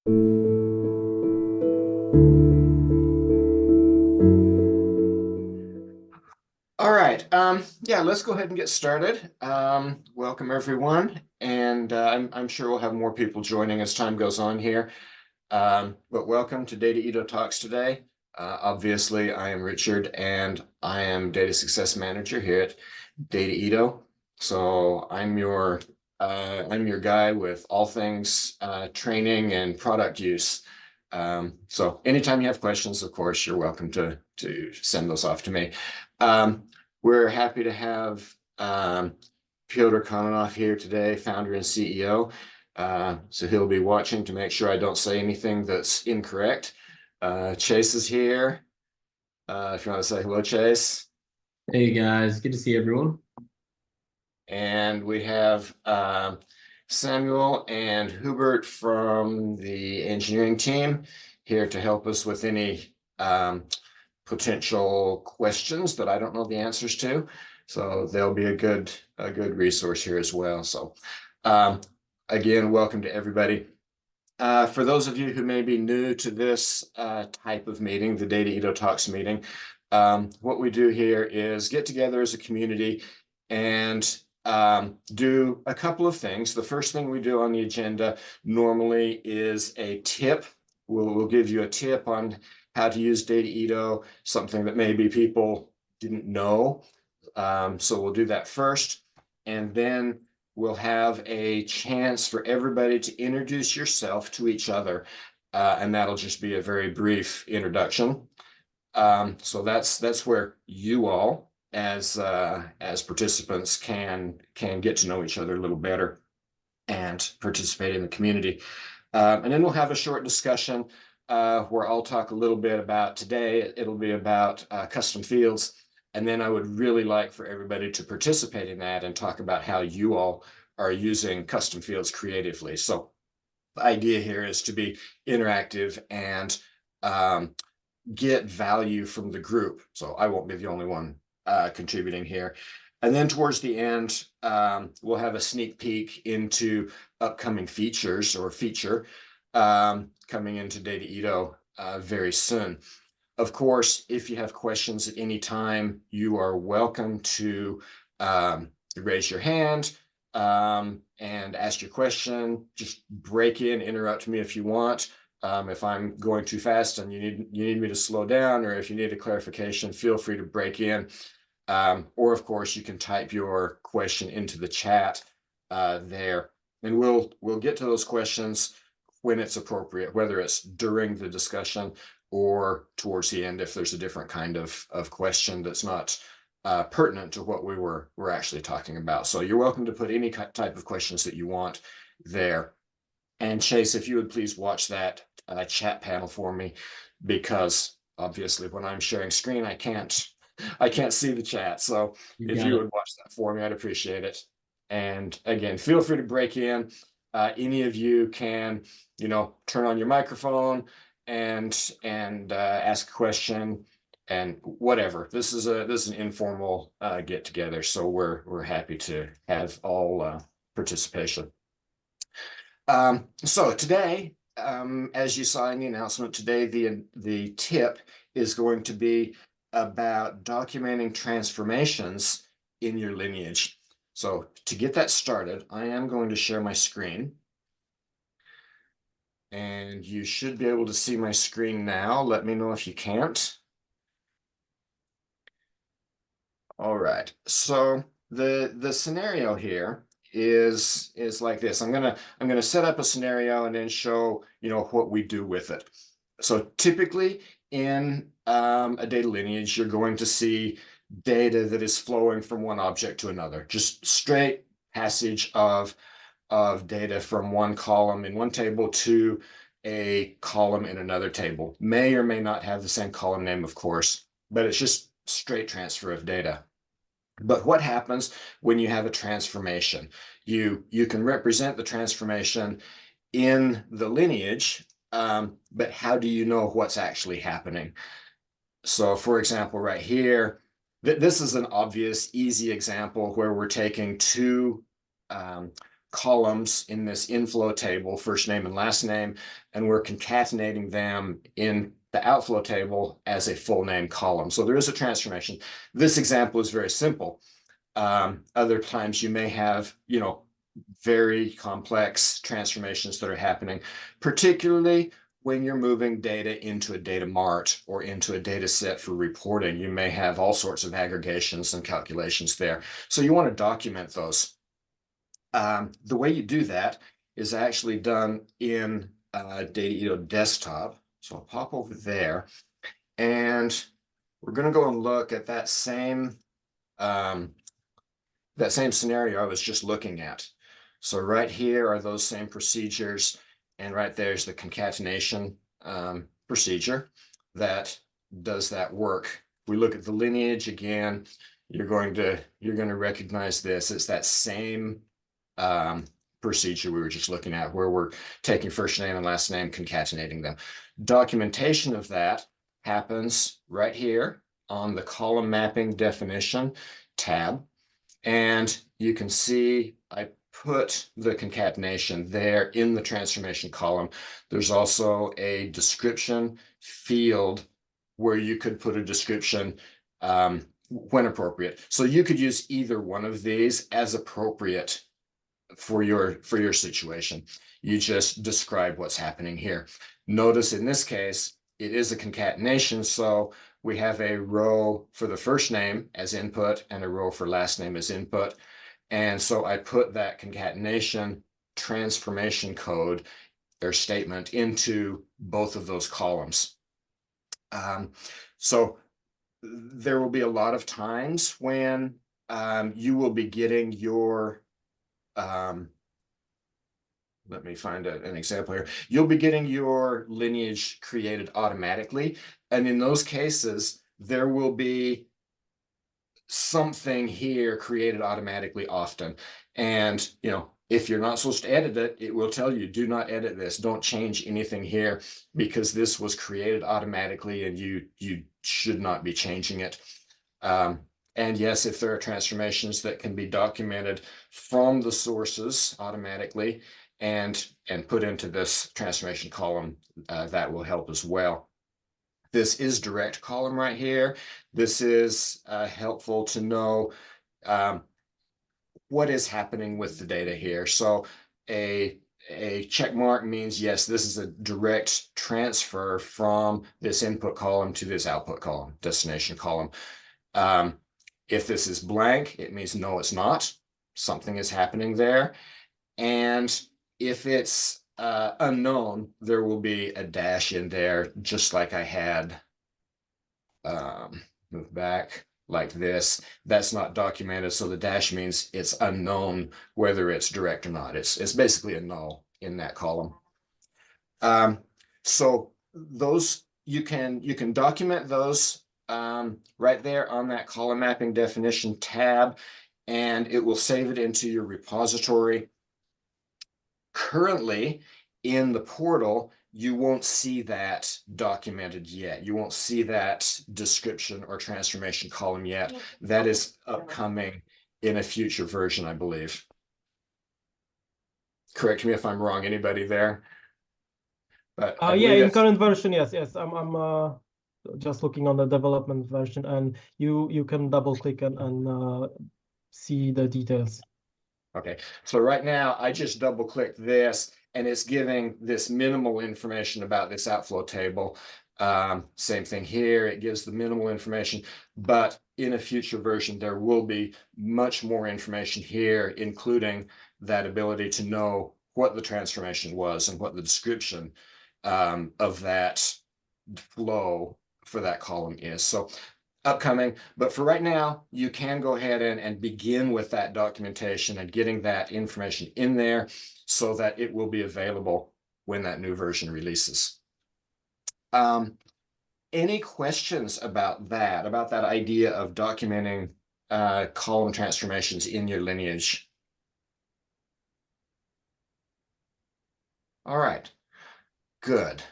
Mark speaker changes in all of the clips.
Speaker 1: All right. Yeah, let's go ahead and get started. Welcome everyone, and I'm sure we'll have more people joining as time goes on here. But welcome to Dataedo Talks today. Obviously, I am Richard, and I am Data Success Manager here at Dataedo. So I'm your guy with all things training and product use. So anytime you have questions, of course, you're welcome to send those off to me. Um, we're happy to have Pyotr Kononov here today, founder and CEO. So he'll be watching to make sure I don't say anything that's incorrect. Chase is here. If you want to say hello, Chase.
Speaker 2: Hey guys, good to see everyone.
Speaker 1: And we have Samuel and Hubert from the engineering team here to help us with any potential questions that I don't know the answers to. So they'll be a good resource here as well. So again, welcome to everybody. For those of you who may be new to this type of meeting, the Dataedo Talks meeting, what we do here is get together as a community and do a couple of things. The first thing we do on the agenda normally is a tip. We'll give you a tip on how to use Dataedo, something that maybe people didn't know. So we'll do that first, and then we'll have a chance for everybody to introduce yourself to each other, and that'll just be a very brief introduction. So that's where you all, as participants, can get to know each other a little better and participate in the community. And then we'll have a short discussion where I'll talk a little bit about today. It'll be about custom fields. And then I would really like for everybody to participate in that and talk about how you all are using custom fields creatively. So the idea here is to be interactive and get value from the group. So I won't be the only one contributing here. And then towards the end, we'll have a sneak peek into upcoming features or feature coming into Dataedo very soon. Of course, if you have questions at any time, you are welcome to raise your hand and ask your question. Just break in, interrupt me if you want. If I'm going too fast and you need me to slow down, or if you need a clarification, feel free to break in. Or of course, you can type your question into the chat there, and we'll get to those questions when it's appropriate, whether it's during the discussion or towards the end if there's a different kind of question that's not pertinent to what we're actually talking about. So you're welcome to put any type of questions that you want there. And Chase, if you would please watch that chat panel for me, because obviously when I'm sharing screen, I can't see the chat. So
Speaker 2: You
Speaker 1: if
Speaker 2: got
Speaker 1: you
Speaker 2: it.
Speaker 1: would watch that for me, I'd appreciate it. And again, feel free to break in. Any of you can, turn on your microphone and ask a question and whatever. This is an informal get together, so we're happy to have all participation. So today, as you saw in the announcement today, the tip is going to be about documenting transformations in your lineage. So to get that started, I am going to share my screen. And you should be able to see my screen now. Let me know if you can't. All right. So the scenario here is like this. I'm gonna set up a scenario and then show what we do with it. So typically in a data lineage, you're going to see data that is flowing from one object to another, just straight passage of data from one column in one table to a column in another table. May or may not have the same column name, of course, but it's just straight transfer of data. But what happens when you have a transformation? You can represent the transformation in the lineage, but how do you know what's actually happening? So for example, right here, this is an obvious, easy example where we're taking two columns in this inflow table, first name and last name, and we're concatenating them in the outflow table as a full name column. So there is a transformation. This example is very simple. Other times you may have, very complex transformations that are happening, particularly when you're moving data into a data mart or into a data set for reporting. You may have all sorts of aggregations and calculations there. So you want to document those. The way you do that is actually done in Dataedo Desktop. So I'll pop over there, and we're going to go and look at that same scenario I was just looking at. So right here are those same procedures, and right there's the concatenation procedure that does that work. We look at the lineage again. You're going to recognize this. It's that same procedure we were just looking at, where we're taking first name and last name, concatenating them. Documentation of that happens right here on the column mapping definition tab. And you can see I put the concatenation there in the transformation column. There's also a description field where you could put a description when appropriate. So you could use either one of these as appropriate for your situation. You just describe what's happening here. Notice in this case, it is a concatenation, so we have a row for the first name as input and a row for last name as input. And so I put that concatenation transformation code or statement into both of those columns. So there will be a lot of times when you will be getting your let me find an example here. You'll be getting your lineage created automatically. And in those cases, there will be something here created automatically often. And, if you're not supposed to edit it, it will tell you, do not edit this. Don't change anything here, because this was created automatically and you should not be changing it. And yes, if there are transformations that can be documented from the sources automatically and put into this transformation column, that will help as well. This is direct column right here. This is helpful to know what is happening with the data here. So a check mark means, yes, this is a direct transfer from this input column to this output column, destination column. If this is blank, it means no, it's not. Something is happening there. And if it's unknown, there will be a dash in there, just like I had. Move back like this. That's not documented, so the dash means it's unknown whether it's direct or not. It's basically a null in that column. So those you can document those right there on that column mapping definition tab, and it will save it into your repository. Currently in the portal, you won't see that documented yet. You won't see that description or transformation column yet. That is upcoming in a future version, I believe. Correct me if I'm wrong, anybody there? But
Speaker 3: yeah, in current version, yes. I'm just looking on the development version, and you can double click and see the details.
Speaker 1: Okay, so right now I just double click this, and it's giving this minimal information about this outflow table. Same thing here, it gives the minimal information, but in a future version, there will be much more information here, including that ability to know what the transformation was and what the description of that flow for that column is. So upcoming, but for right now, you can go ahead and begin with that documentation and getting that information in there so that it will be available when that new version releases. Any questions about that idea of documenting column transformations in your lineage? All right, good.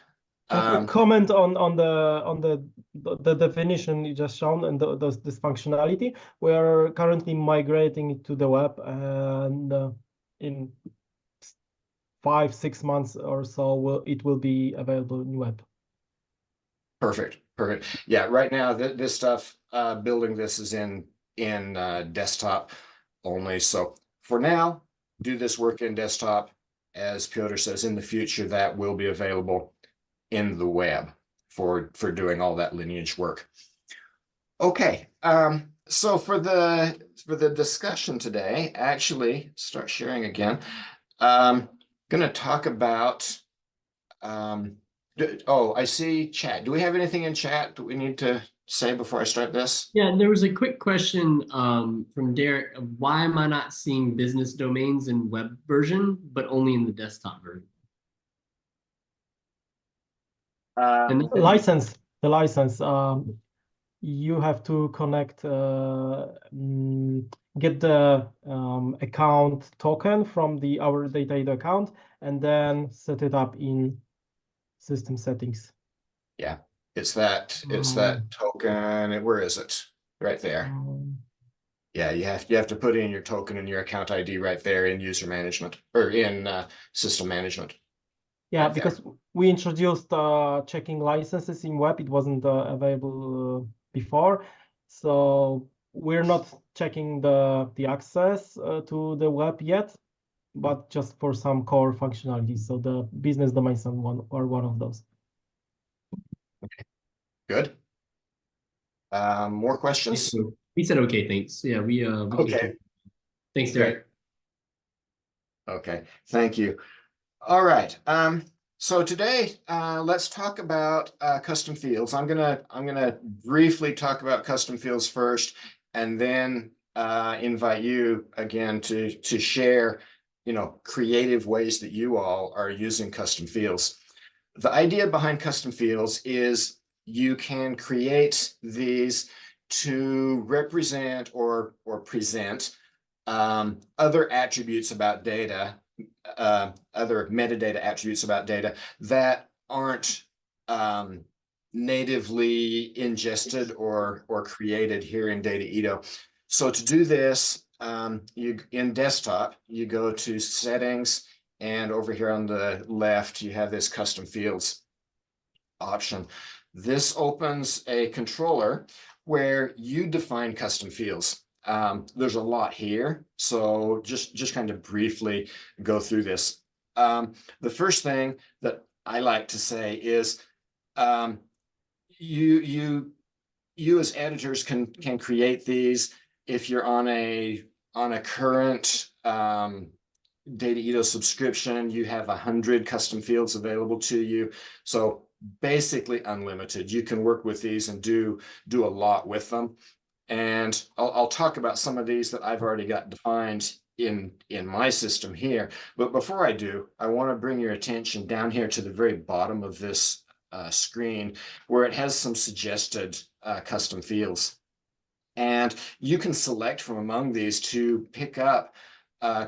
Speaker 3: A comment on the definition you just shown and this functionality. We are currently migrating it to the web, and in 5-6 months or so, it will be available in web.
Speaker 1: Perfect. Yeah, right now this stuff, building this is in desktop only. So for now, do this work in desktop. As Piotr says, in the future, that will be available in the web for doing all that lineage work. Okay, so for the discussion today, actually start sharing again. Going to talk about. Oh, I see chat. Do we have anything in chat that we need to say before I start this?
Speaker 2: Yeah, there was a quick question from Derek of why am I not seeing business domains in web version, but only in the desktop version? And
Speaker 3: The license. You have to connect, get the account token from our Dataedo account, and then set it up in system settings.
Speaker 1: Yeah, it's that token. Where is it? Right there. Yeah, you have to put in your token and your account ID right there in user management or in system management.
Speaker 3: Yeah,
Speaker 1: Right there.
Speaker 3: because we introduced checking licenses in web. It wasn't available before, so we're not checking the access to the web yet, but just for some core functionalities. So the business domains are one of those.
Speaker 1: Good. More questions?
Speaker 2: We said okay, thanks. Yeah, we
Speaker 1: Okay.
Speaker 2: Thanks, Derek.
Speaker 1: Okay, thank you. All right. So today, let's talk about custom fields. I'm gonna briefly talk about custom fields first, and then invite you again to share, creative ways that you all are using custom fields. The idea behind custom fields is you can create these to represent or present other attributes about data, other metadata attributes about data that aren't natively ingested or created here in Dataedo. So to do this, you in desktop, you go to settings, and over here on the left, you have this custom fields option. This opens a controller where you define custom fields. There's a lot here, so just kind of briefly go through this. The first thing that I like to say is you as editors can create these. If you're on a current Dataedo subscription, you have 100 custom fields available to you. So basically unlimited. You can work with these and do a lot with them. And I'll talk about some of these that I've already got defined in my system here. But before I do, I want to bring your attention down here to the very bottom of this screen, where it has some suggested custom fields. And you can select from among these to pick up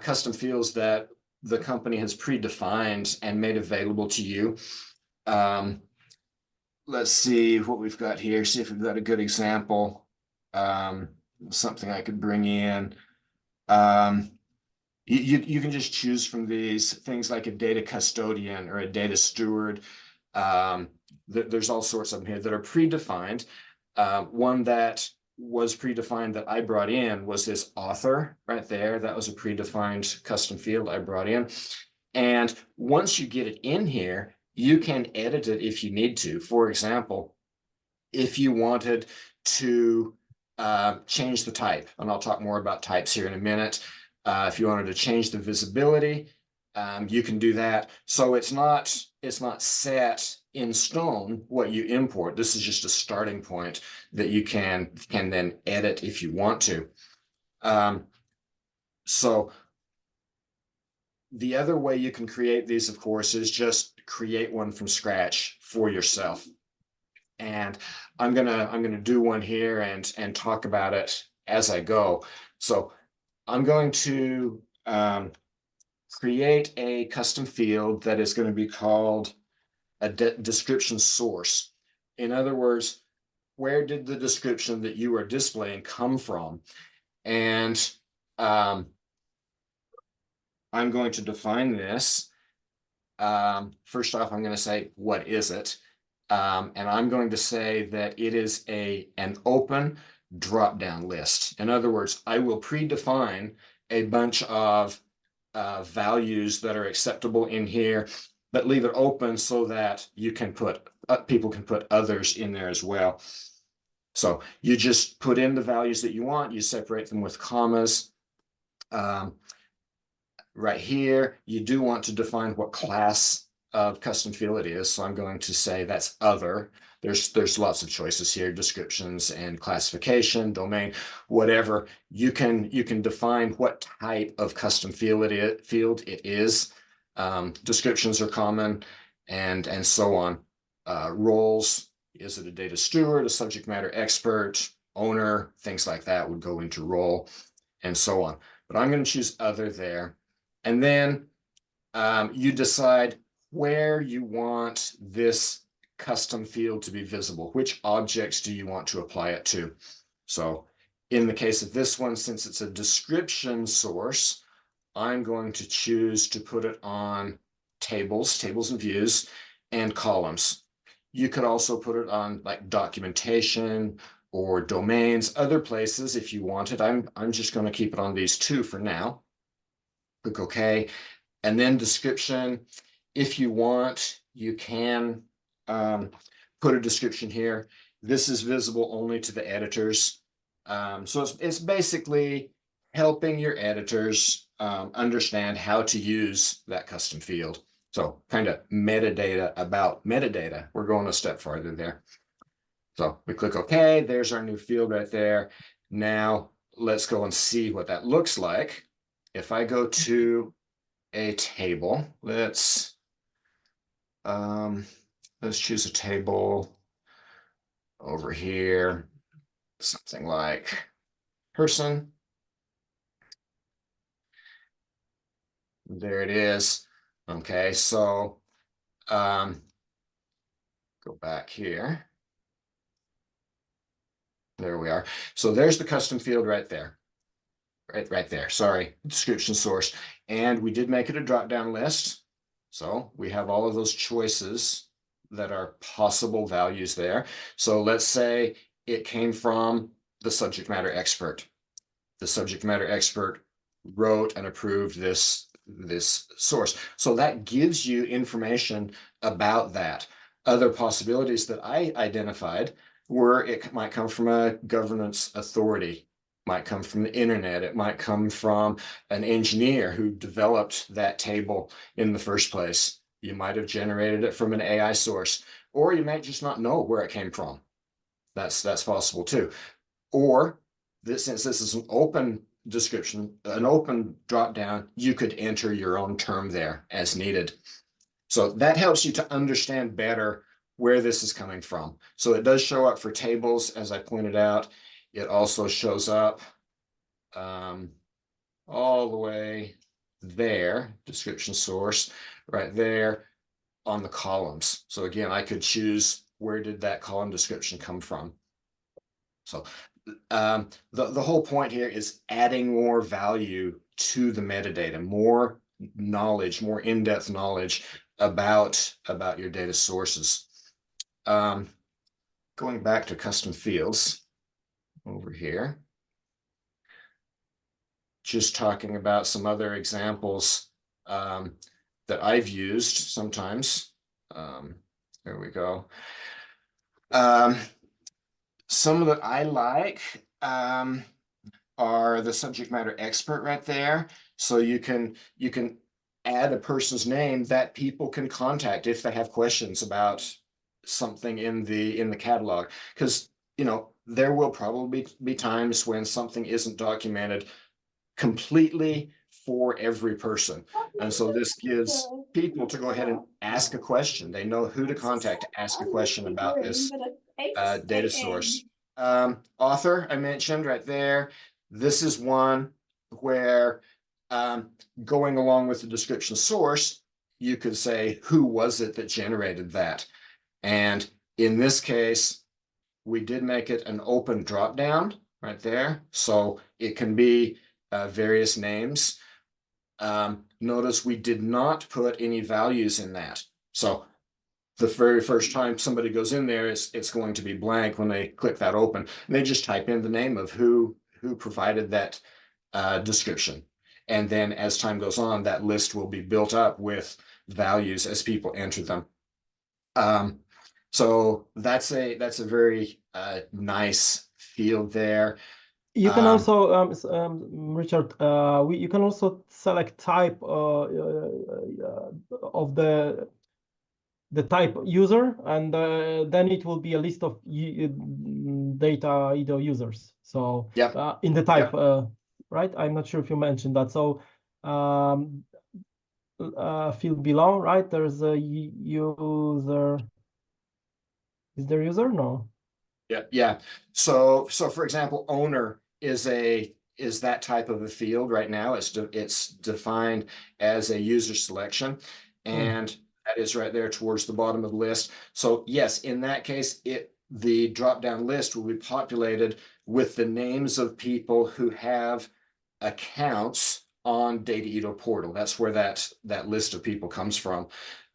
Speaker 1: custom fields that the company has predefined and made available to you. Let's see what we've got here. See if we've got a good example. Something I could bring in. You can just choose from these things like a data custodian or a data steward. There's all sorts of them here that are predefined. One that was predefined that I brought in was this author right there. That was a predefined custom field I brought in. And once you get it in here, you can edit it if you need to. For example, if you wanted to change the type, and I'll talk more about types here in a minute. If you wanted to change the visibility, you can do that. So it's not set in stone what you import. This is just a starting point that you can then edit if you want to. So the other way you can create these, of course, is just create one from scratch for yourself. And I'm gonna do one here and talk about it as I go. So I'm going to create a custom field that is going to be called a description source. In other words, where did the description that you are displaying come from? And I'm going to define this First off, I'm going to say, what is it? And I'm going to say that it is an open drop-down list. In other words, I will predefine a bunch of values that are acceptable in here, but leave it open so that you can put people can put others in there as well. So you just put in the values that you want, you separate them with commas. Right here, you do want to define what class of custom field it is. So I'm going to say that's other. There's lots of choices here, descriptions and classification, domain, whatever. You can define what type of custom field it is. Descriptions are common, and so on. Roles, is it a data steward, a subject matter expert, owner, things like that would go into role, and so on. But I'm going to choose other there. And then you decide where you want this custom field to be visible. Which objects do you want to apply it to? So in the case of this one, since it's a description source, I'm going to choose to put it on tables and views, and columns. You could also put it on like documentation or domains, other places if you wanted. I'm just going to keep it on these two for now. Click OK. And then description, if you want, you can put a description here. This is visible only to the editors. So it's basically helping your editors understand how to use that custom field. So kind of metadata about metadata. We're going a step farther there. So we click OK. There's our new field right there. Now let's go and see what that looks like. If I go to a table, let's choose a table over here, something like person. There it is. Okay, so go back here. There we are. So there's the custom field right there. Right there, sorry, description source. And we did make it a drop-down list. So we have all of those choices that are possible values there. So let's say it came from the subject matter expert. The subject matter expert wrote and approved this source. So that gives you information about that. Other possibilities that I identified were it might come from a governance authority, might come from the internet, it might come from an engineer who developed that table in the first place. You might have generated it from an AI source, or you might just not know where it came from. That's possible too. Or since this is an open description, an open drop down, you could enter your own term there as needed. So that helps you to understand better where this is coming from. So it does show up for tables, as I pointed out. It also shows up all the way there, description source, right there on the columns. So again, I could choose where did that column description come from. So the whole point here is adding more value to the metadata, more knowledge, more in-depth knowledge about your data sources. Going back to custom fields over here, just talking about some other examples that I've used sometimes. There we go. Some that I like are the subject matter expert right there. So you can add a person's name that people can contact if they have questions about something in the catalog, because there will probably be times when something isn't documented completely for every person, and so this gives people to go ahead and ask a question. They know who to contact to ask a question about this data source. Author, I mentioned right there. This is one where going along with the description source, you could say, who was it that generated that? And in this case, we did make it an open drop down right there. So it can be various names. Notice we did not put any values in that. So the very first time somebody goes in there, it's going to be blank when they click that open. And they just type in the name of who provided that description. And then as time goes on, that list will be built up with values as people enter them. So that's a very nice field there.
Speaker 3: You can also, Richard, you can also select type of the type user, and then it will be a list of Dataedo users. So
Speaker 1: Yep.
Speaker 3: in the type,
Speaker 1: Yep.
Speaker 3: right? I'm not sure if you mentioned that. So field below, right? There's a user. Is there user? No.
Speaker 1: Yeah. So for example, owner is that type of a field right now. It's defined as a user selection, and that is right there towards the bottom of the list. So yes, in that case, the drop-down list will be populated with the names of people who have accounts on Dataedo portal. That's where that list of people comes from.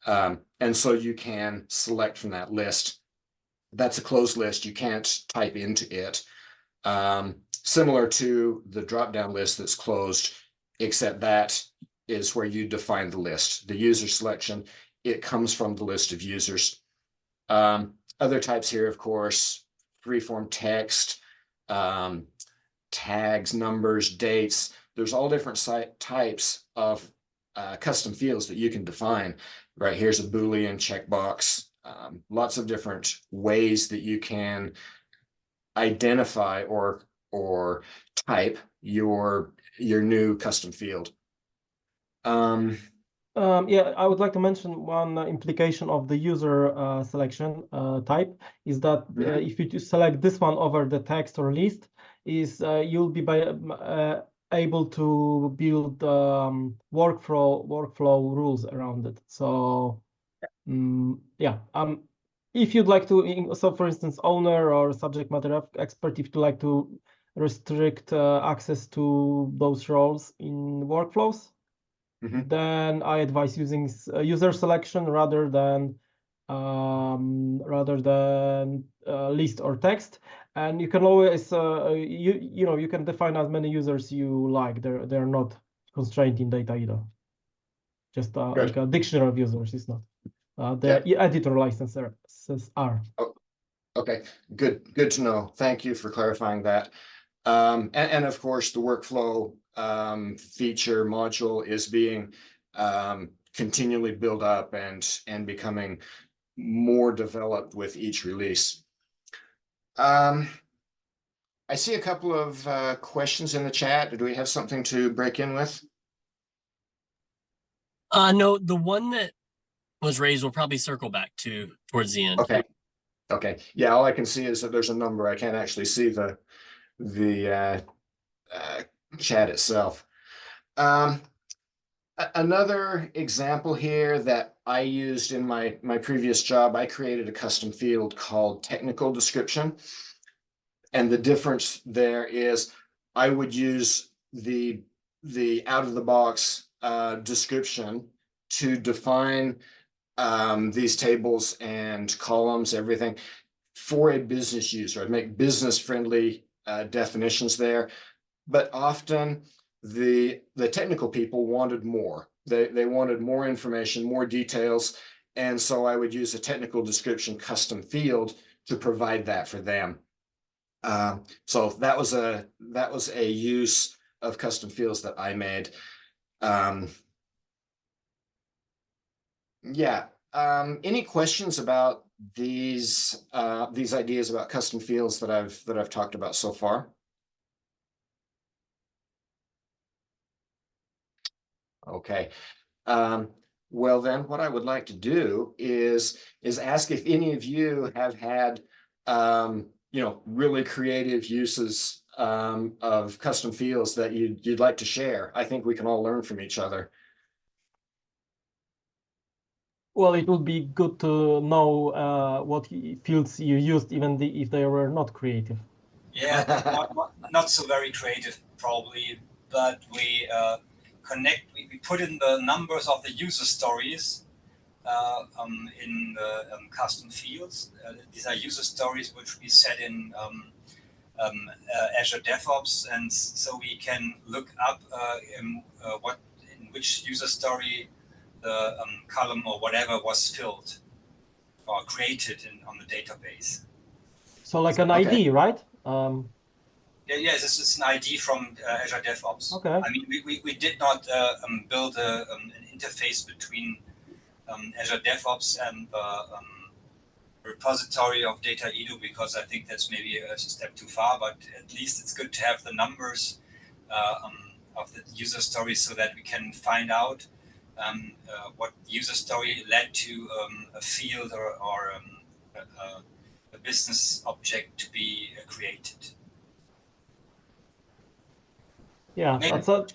Speaker 1: And so you can select from that list. That's a closed list. You can't type into it. Similar to the drop-down list that's closed, except that is where you define the list. The user selection, it comes from the list of users. Other types here, of course, freeform text, tags, numbers, dates. There's all different types of custom fields that you can define. Right here's a Boolean checkbox. Lots of different ways that you can identify or type your new custom field.
Speaker 3: Yeah, I would like to mention one implication of the user selection type is that if you select this one over the text or list, you'll be able to build workflow rules around it. So yeah, if you'd like to, so for instance, owner or subject matter expert, if you'd like to restrict access to those roles in workflows, then I advise using user selection rather than list or text. And you can always you can define as many users you like. They're not constrained in Dataedo. Just like a dictionary of users is not. The editor licenses are.
Speaker 1: Oh, okay, good to know. Thank you for clarifying that. And of course, the workflow feature module is being continually built up and becoming more developed with each release. I see a couple of questions in the chat. Do we have something to break in with?
Speaker 4: No, the one that was raised will probably circle back to towards the end.
Speaker 1: Okay. Yeah, all I can see is that there's a number. I can't actually see the chat itself. Another example here that I used in my previous job, I created a custom field called technical description. And the difference there is I would use the out of the box description to define these tables and columns, everything for a business user. I'd make business friendly definitions there, but often the technical people wanted more. They wanted more information, more details, and so I would use a technical description custom field to provide that for them. So that was a use of custom fields that I made. Yeah. Any questions about these ideas about custom fields that I've talked about so far? Okay. Well then, what I would like to do is ask if any of you have had really creative uses of custom fields that you'd like to share. I think we can all learn from each other.
Speaker 3: Well, it would be good to know what fields you used, even if they were not creative.
Speaker 5: Yeah, not so very creative probably, but we we put in the numbers of the user stories in the custom fields. These are user stories which we set in Azure DevOps, and so we can look up in which user story the column or whatever was filled or created on the database.
Speaker 3: So like an ID, right?
Speaker 5: Yes, this is an ID from Azure DevOps.
Speaker 3: Okay.
Speaker 5: I mean, we did not build an interface between Azure DevOps and the repository of Dataedo, because I think that's maybe a step too far, but at least it's good to have the numbers of the user story so that we can find out what user story led to a field or a business object to be created.
Speaker 3: Yeah, that's a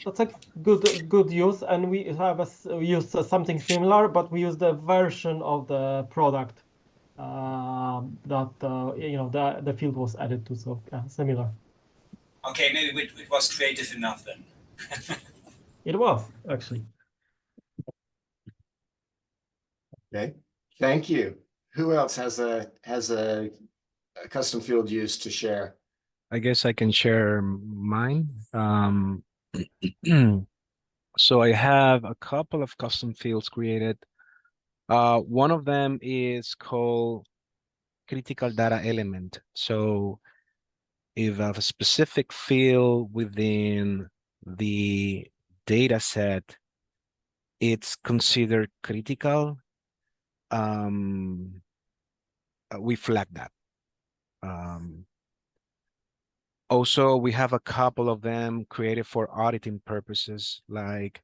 Speaker 3: good use, and we have used something similar, but we use the version of the product that the field was added to, so similar.
Speaker 5: Okay, maybe it was creative enough then.
Speaker 3: It was actually.
Speaker 1: Okay, thank you. Who else has a custom field use to share?
Speaker 6: I guess I can share mine. So I have a couple of custom fields created. One of them is called critical data element. So if a specific field within the data set, it's considered critical, we flag that. Also, we have a couple of them created for auditing purposes, like,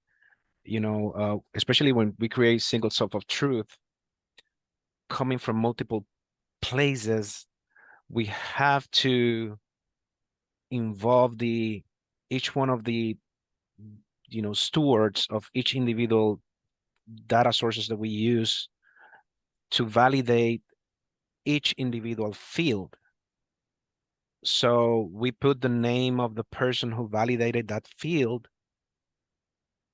Speaker 6: especially when we create single source of truth coming from multiple places, we have to involve each one of the stewards of each individual data sources that we use to validate each individual field. So we put the name of the person who validated that field.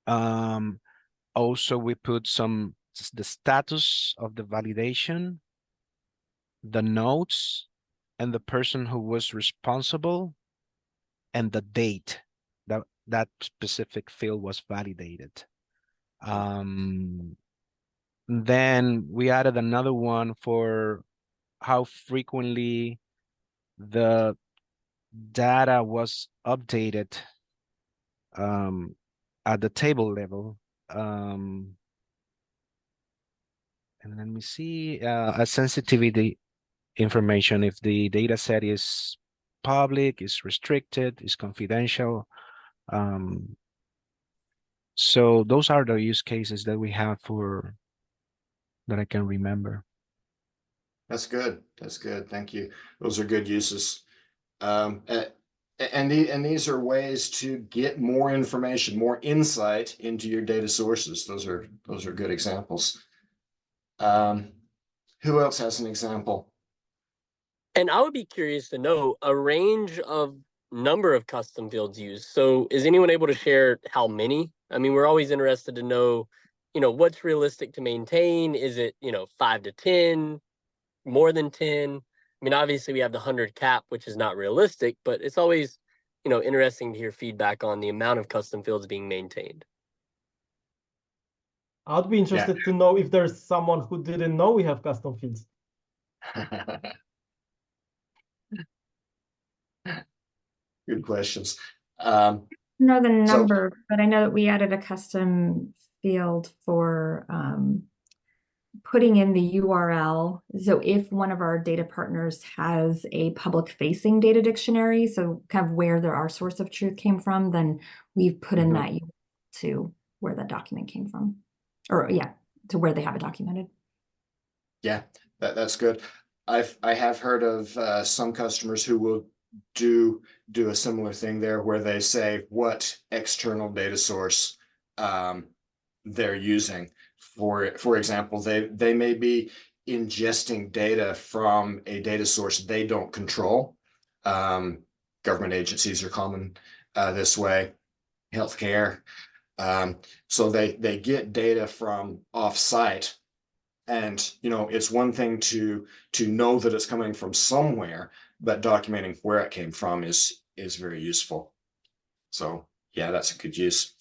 Speaker 6: Also, we put the status of the validation, the notes, and the person who was responsible, and the date that specific field was validated. Then we added another one for how frequently the data was updated at the table level. And let me see, a sensitivity information, if the data set is public, is restricted, is confidential. So those are the use cases that we have that I can remember.
Speaker 1: That's good. That's good. Thank you. Those are good uses. And these are ways to get more information, more insight into your data sources. Those are good examples. Who else has an example?
Speaker 2: And I would be curious to know a range of number of custom fields used. So is anyone able to share how many? I mean, we're always interested to know, what's realistic to maintain. Is it, 5 to 10, more than 10? I mean, obviously we have the 100 cap, which is not realistic, but it's always, interesting to hear feedback on the amount of custom fields being maintained.
Speaker 3: I'd be interested to know if there's someone who didn't know we have custom fields.
Speaker 1: Good questions.
Speaker 7: Know the number, but I know that we added a custom field for putting in the URL. So if one of our data partners has a public facing data dictionary, so kind of where our source of truth came from, then we've put in that URL to where that document came from, or to where they have it documented.
Speaker 1: Yeah, that's good. I have heard of some customers who will do a similar thing there, where they say what external data source they're using. For example, they may be ingesting data from a data source they don't control. Government agencies are common this way, healthcare. So they get data from off-site, and it's one thing to know that it's coming from somewhere, but documenting where it came from is very useful. So yeah, that's a good use.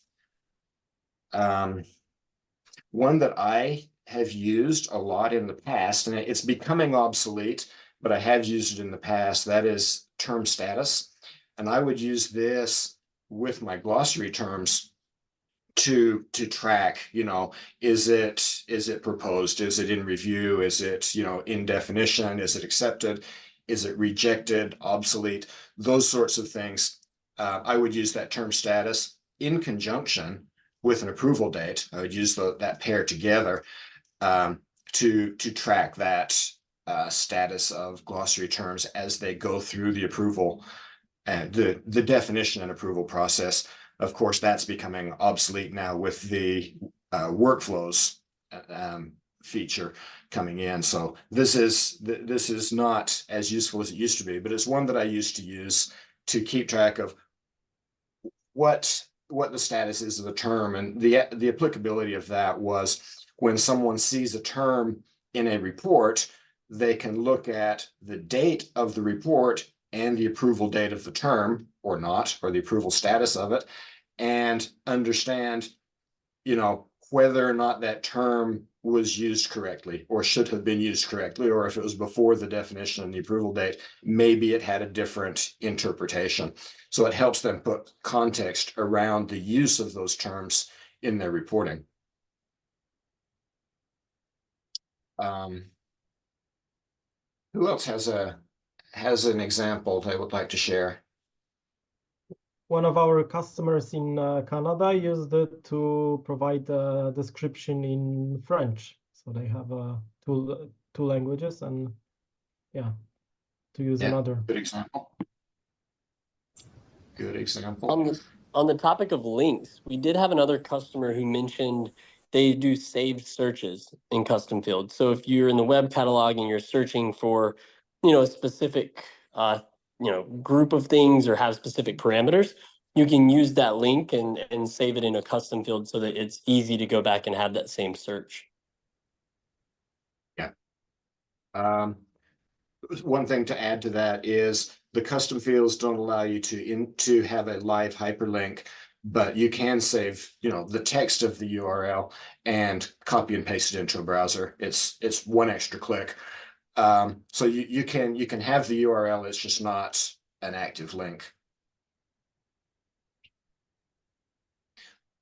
Speaker 1: One that I have used a lot in the past, and it's becoming obsolete, but I have used it in the past, that is term status. And I would use this with my glossary terms to track, is it proposed? Is it in review? Is it, in definition? Is it accepted? Is it rejected, obsolete? Those sorts of things. I would use that term status in conjunction with an approval date. I would use that pair together to track that status of glossary terms as they go through the approval and the definition and approval process. Of course, that's becoming obsolete now with the workflows feature coming in. So this is not as useful as it used to be, but it's one that I used to use to keep track of what the status is of the term. And the applicability of that was when someone sees a term in a report, they can look at the date of the report and the approval date of the term or not, or the approval status of it, and understand, whether or not that term was used correctly or should have been used correctly, or if it was before the definition and the approval date, maybe it had a different interpretation. So it helps them put context around the use of those terms in their reporting. Who else has an example they would like to share?
Speaker 3: One of our customers in Canada used it to provide a description in French. So they have two languages, and yeah, to use another.
Speaker 1: Good example. Good example.
Speaker 2: On the topic of links, we did have another customer who mentioned they do saved searches in custom fields. So if you're in the web catalog and you're searching for, a specific group of things or have specific parameters, you can use that link and save it in a custom field so that it's easy to go back and have that same search.
Speaker 1: Yeah. One thing to add to that is the custom fields don't allow you to have a live hyperlink, but you can save, the text of the URL and copy and paste it into a browser. It's one extra click. So you can have the URL, it's just not an active link.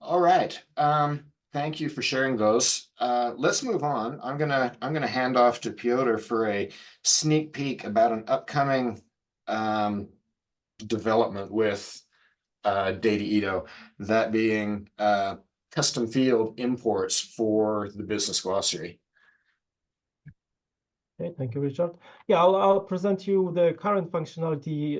Speaker 1: All right. Thank you for sharing those. Let's move on. I'm gonna hand off to Piotr for a sneak peek about an upcoming development with Dataedo, that being custom field imports for the business glossary.
Speaker 3: Okay, thank you, Richard. Yeah, I'll present you the current functionality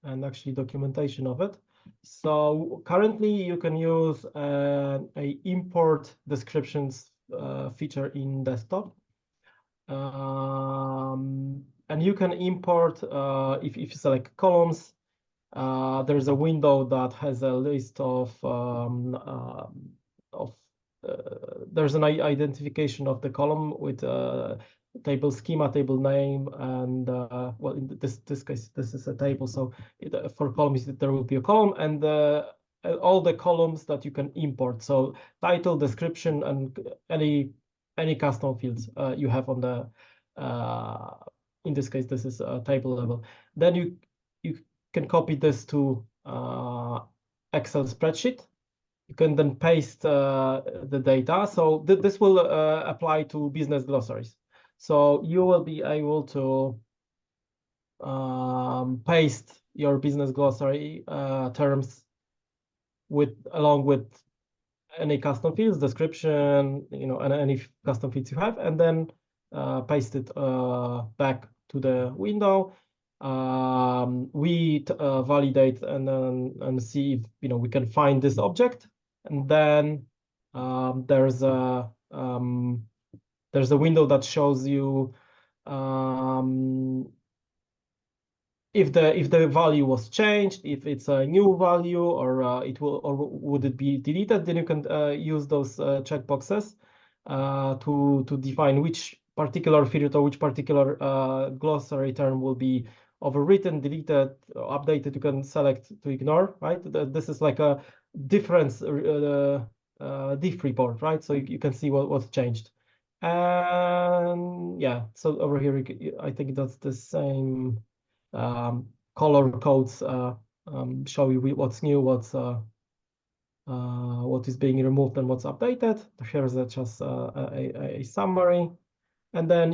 Speaker 3: and actually documentation of it. So currently you can use a import descriptions feature in desktop. And you can import, if you select columns, there's a window that has a list of there's an identification of the column with table schema, table name, and well, in this case, this is a table. So for columns, there will be a column and all the columns that you can import. So title, description, and any custom fields you have on the in this case, this is a table level. Then you can copy this to Excel spreadsheet. You can then paste the data. So this will apply to business glossaries. So you will be able to paste your business glossary terms along with any custom fields, description, and any custom fields you have, and then paste it back to the window. We validate and see if we can find this object, and then there's a window that shows you if the value was changed, if it's a new value, or would it be deleted, then you can use those checkboxes to define which particular field or which particular glossary term will be overwritten, deleted, or updated. You can select to ignore, right? This is like a difference diff report, right? So you can see what's changed. And yeah, so over here, I think that's the same color codes show you what's new, what is being removed and what's updated. Here's just a summary. And then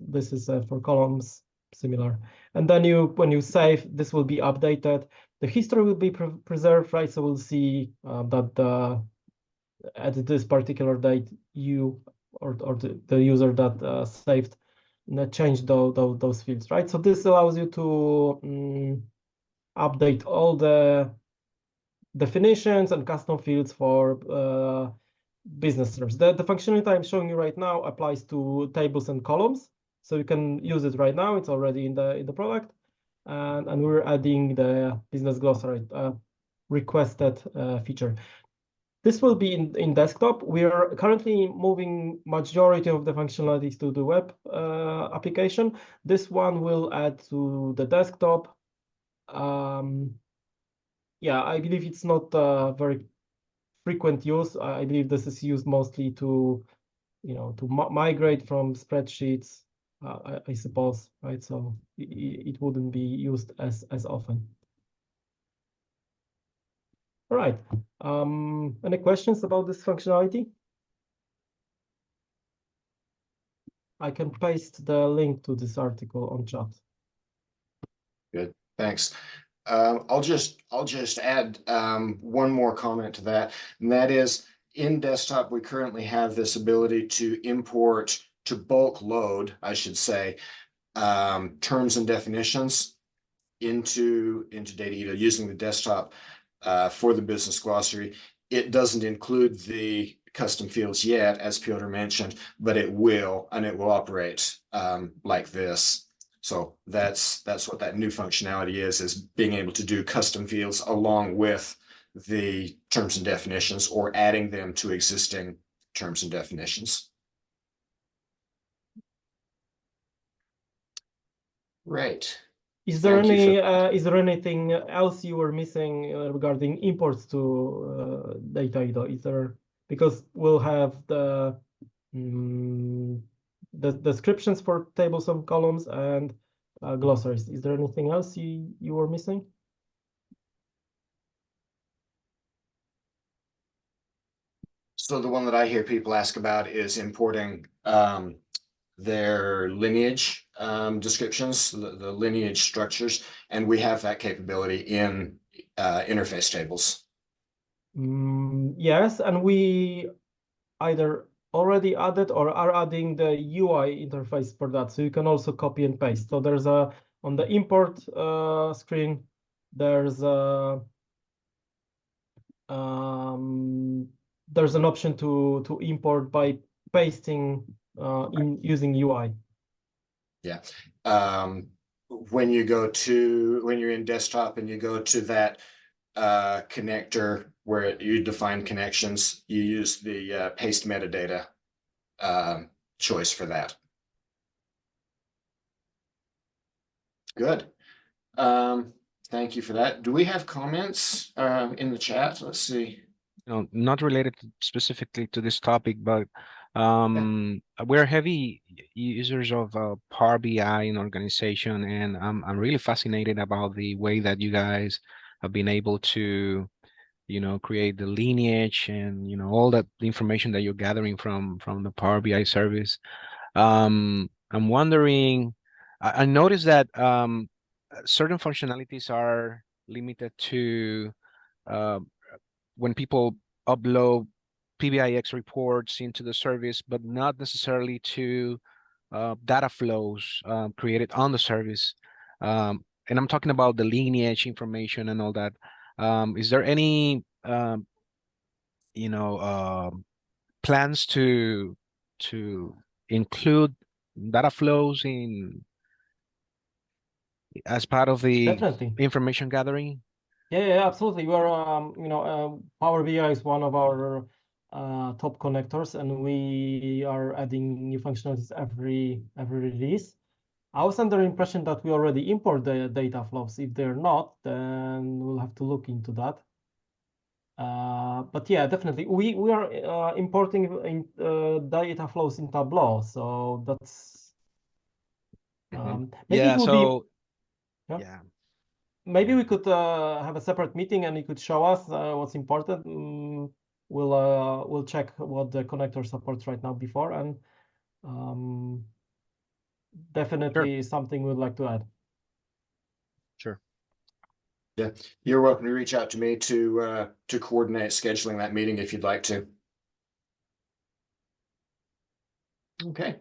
Speaker 3: this is for columns, similar. And then when you save, this will be updated. The history will be preserved, right? So we'll see that at this particular date, you or the user that saved changed those fields, right? So this allows you to update all the definitions and custom fields for business terms. The functionality I'm showing you right now applies to tables and columns, so you can use it right now. It's already in the product, and we're adding the business glossary requested feature. This will be in desktop. We are currently moving majority of the functionalities to the web application. This one will add to the desktop. Yeah, I believe it's not very frequent use. I believe this is used mostly to migrate from spreadsheets, I suppose, right? So it wouldn't be used as often. All right. Any questions about this functionality? I can paste the link to this article on chat.
Speaker 1: Good, thanks. I'll just add one more comment to that, and that is in desktop, we currently have this ability to import, to bulk load, I should say, terms and definitions into Dataedo using the desktop for the business glossary. It doesn't include the custom fields yet, as Piotr mentioned, but it will, and it will operate like this. So that's what that new functionality is being able to do custom fields along with the terms and definitions, or adding them to existing terms and definitions. Right.
Speaker 3: Is there
Speaker 1: Thank you
Speaker 3: is there anything else you were missing regarding imports to Dataedo? Is there, because we'll have the descriptions for tables and columns and glossaries. Is there anything else you were missing?
Speaker 1: So the one that I hear people ask about is importing their lineage descriptions, the lineage structures, and we have that capability in interface tables.
Speaker 3: Yes, and we either already added or are adding the UI interface for that, so you can also copy and paste. So there's on the import screen, there's an option to import by pasting in using UI.
Speaker 1: Yeah. When you're in desktop and you go to that connector where you define connections, you use the paste metadata choice for that. Good. Thank you for that. Do we have comments in the chat? Let's see.
Speaker 6: No, not related specifically to this topic, but we're heavy users of Power BI in organization, and I'm really fascinated about the way that you guys have been able to, create the lineage and all that information that you're gathering from the Power BI service. I'm wondering, I noticed that certain functionalities are limited to when people upload PBIX reports into the service, but not necessarily to data flows created on the service. And I'm talking about the lineage information and all that. Is there any, plans to include data flows in as part of the
Speaker 3: Definitely.
Speaker 6: information gathering?
Speaker 3: Yeah, absolutely. We're, Power BI is one of our top connectors, and we are adding new functionalities every release. I was under the impression that we already import the data flows. If they're not, then we'll have to look into that. But yeah, definitely, we are importing data flows in Tableau, so that's maybe
Speaker 6: Yeah,
Speaker 3: it would
Speaker 6: so
Speaker 3: Yeah.
Speaker 6: yeah.
Speaker 3: maybe we could have a separate meeting and you could show us what's important. We'll check what the connector supports right now before, and
Speaker 6: Sure,
Speaker 3: definitely something we'd like to add.
Speaker 6: sure.
Speaker 1: Yeah, you're welcome to reach out to me to coordinate scheduling that meeting if you'd like to. Okay,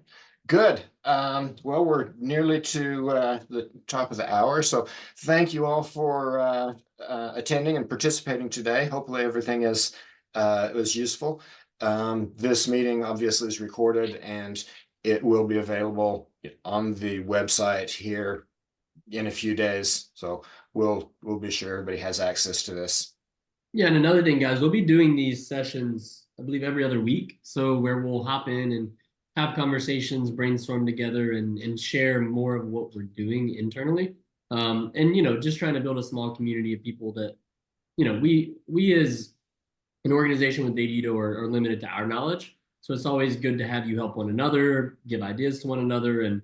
Speaker 1: good. Well, we're nearly to the top of the hour, so thank you all for attending and participating today. Hopefully everything is was useful. This meeting obviously is recorded and it will be available on the website here in a few days. So we'll be sure everybody has access to this.
Speaker 8: Yeah, and another thing, guys, we'll be doing these sessions, I believe, every other week. So where we'll hop in and have conversations, brainstorm together, and share more of what we're doing internally. And just trying to build a small community of people that, we as an organization with Dataedo are limited to our knowledge. So it's always good to have you help one another, give ideas to one another, and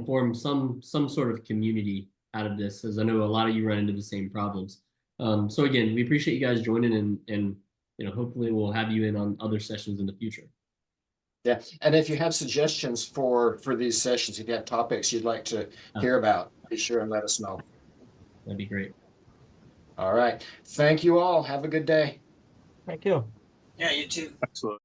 Speaker 8: form some sort of community out of this, as I know a lot of you run into the same problems. So again, we appreciate you guys joining, and hopefully we'll have you in on other sessions in the future.
Speaker 1: Yeah, and if you have suggestions for these sessions, if you have topics you'd like to hear about, be sure and let us know.
Speaker 8: That'd be great.
Speaker 1: All right. Thank you all. Have a good day.
Speaker 3: Thank you.
Speaker 5: Yeah, you too.
Speaker 4: Excellent.